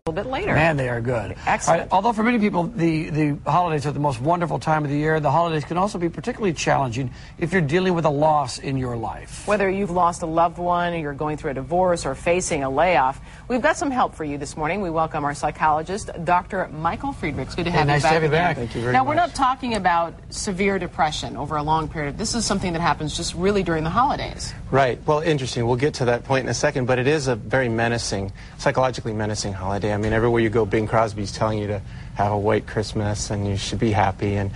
little bit later. Man, they are good. Excellent. Right, although for many people, the holidays are the most wonderful time of the year, the holidays can also be particularly challenging if you're dealing with a loss in your life. Whether you've lost a loved one, or you're going through a divorce, or facing a layoff, we've got some help for you this morning. We welcome our psychologist, Dr. Michael Friedrichs. Good to have you back. Nice to have you back. Thank you very much. Now, we're not talking about severe depression over a long period. This is something that happens just really during the holidays. Right. Well, interesting. We'll get to that point in a second, but it is a very menacing, psychologically menacing holiday. I mean, everywhere you go, Bing Crosby's telling you to have a white Christmas and you should be happy. And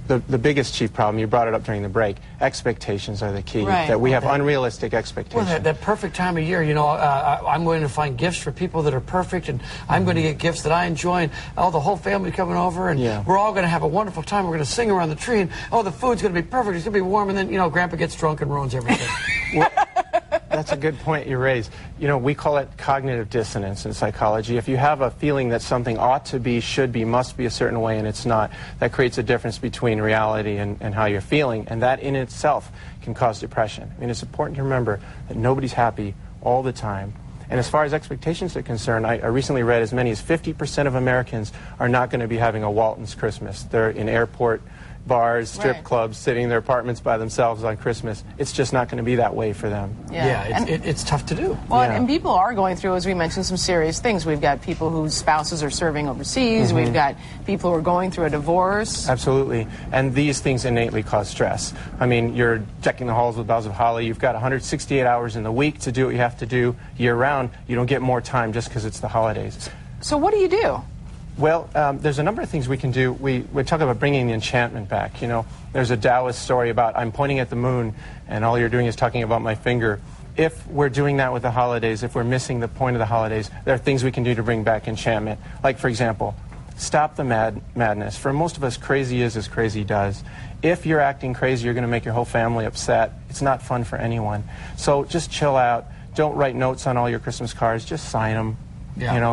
the biggest chief problem, you brought it up during the break, expectations are the key. Right. That we have unrealistic expectations. Well, that perfect time of year, you know, I'm going to find gifts for people that are perfect, and I'm going to get gifts that I enjoy, and the whole family coming over, and we're all going to have a wonderful time. We're going to sing around the tree, and the food's going to be perfect. It's going to be warm, and then, Grandpa gets drunk and ruins everything. Well, that's a good point you raise. We call it cognitive dissonance in psychology. If you have a feeling that something ought to be, should be, must be a certain way, and it's not, that creates a difference between reality and how you're feeling, and that in itself can cause depression. I mean, it's important to remember that nobody's happy all the time. And as far as expectations are concerned, I recently read as many as 50% of Americans are not going to be having a Walton's Christmas. They're in airport bars, strip clubs, sitting in their apartments by themselves on Christmas. It's just not going to be that way for them. It's tough to do. Well, and people are going through, as we mentioned, some serious things. We've got people whose spouses are serving overseas. We've got people who are going through a divorce. Absolutely. And these things innately cause stress. I mean, you're decking the halls with boughs of holly. You've got 168 hours in the week to do what you have to do year-round. You don't get more time just because it's the holidays. So what do you do? Well, there's a number of things we can do. We talk about bringing the enchantment back. There's a Taoist story about I'm pointing at the moon, and all you're doing is talking about my finger. If we're doing that with the holidays, if we're missing the point of the holidays, there are things we can do to bring back enchantment. Like, for example, stop the madness. For most of us, crazy is as crazy does. If you're acting crazy, you're going to make your whole family upset. It's not fun for anyone. So just chill out. Don't write notes on all your Christmas cards. Just sign them.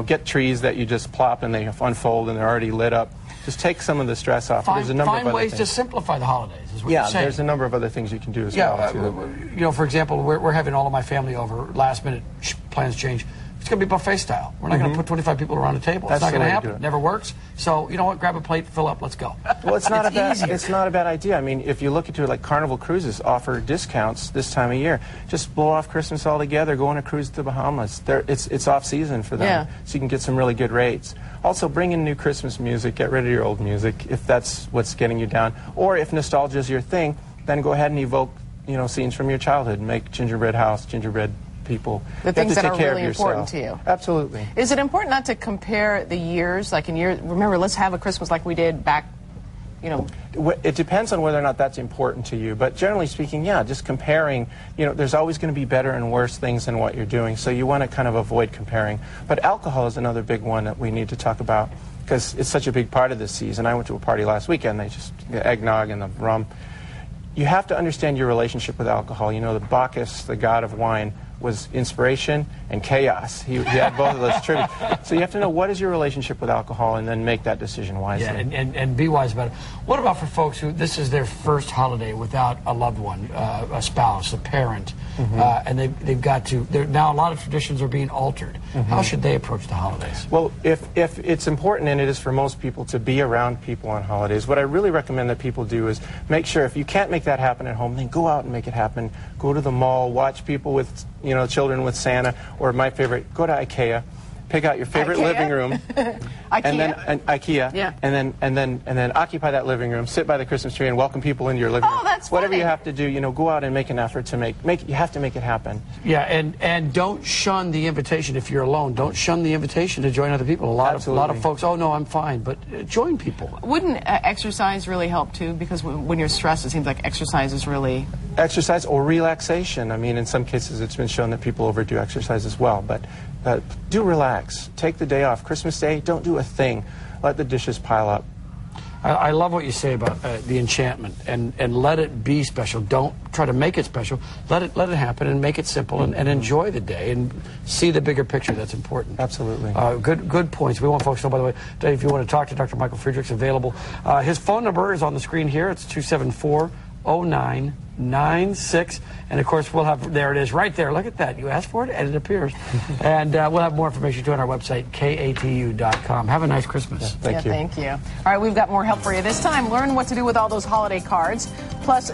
Get trees that you just plop and they unfold and they're already lit up. Just take some of the stress off. There's a number of other ways things to simplify the holidays, is what you're saying. There's a number of other things you can do as well. For example, we're having all of my family over. Last minute plans change. It's going to be buffet style. We're not going to put 25 people around a table. It's not going to happen. It never works. So, you know what? Grab a plate, fill up, let's go. Well, it's not a bad idea. I mean, if you look into it, like Carnival Cruises offer discounts this time of year. Just blow off Christmas altogether. Go on a cruise to the Bahamas. It's off season for them, so you can get some really good rates. Also, bring in new Christmas music. Get rid of your old music if that's what's getting you down. Or if nostalgia is your thing, then go ahead and evoke scenes from your childhood. Make gingerbread house, gingerbread people. The things that are really important to you. Absolutely. Is it important not to compare the years? Like remember, let's have a Christmas like we did back, It depends on whether or not that's important to you. But generally speaking, just comparing, there's always going to be better and worse things than what you're doing. So you want to kind of avoid comparing. But alcohol is another big one that we need to talk about because it's such a big part of this season. I went to a party last weekend. They just the eggnog and the rum. You have to understand your relationship with alcohol. The Bacchus, the god of wine, was inspiration and chaos. He had both of those tributes. So you have to know what is your relationship with alcohol and then make that decision wisely. And be wise about it. What about for folks who this is their first holiday without a loved one, a spouse, a parent, and they've got to, now a lot of traditions are being altered. How should they approach the holidays? Well, if it's important, and it is for most people, to be around people on holidays, what I really recommend that people do is make sure if you can't make that happen at home, then go out and make it happen. Go to the mall, watch people with children with Santa, or my favorite, go to IKEA, pick out your favorite living room, and then occupy that living room, sit by the Christmas tree, and welcome people into your living room. Oh, that's whatever funny. you have to do, go out and make an effort to make. You have to make it happen. Yeah, and don't shun the invitation if you're alone. Don't shun the invitation to join other people. A lot of folks, oh no, I'm fine, but join people. Wouldn't exercise really help too? Because when you're stressed, it seems like exercise is really exercise or relaxation. I mean, in some cases, it's been shown that people overdo exercise as well, but do relax. Take the day off. Christmas Day, don't do a thing. Let the dishes pile up. I love what you say about the enchantment, and let it be special. Don't try to make it special. Let it happen and make it simple and enjoy the day and see the bigger picture. That's important. Absolutely. Good points. We want folks to know, by the way, if you want to talk to Dr. Michael Friedrichs, available. His phone number is on the screen here. It's 274 0996. And of course, we'll have, there it is right there. Look at that. You asked for it and it appears. And we'll have more information too on our website, katu.com. Have a nice Christmas. Thank you. Thank you. All right, we've got more help for you this time. Learn what to do with all those holiday cards. Plus,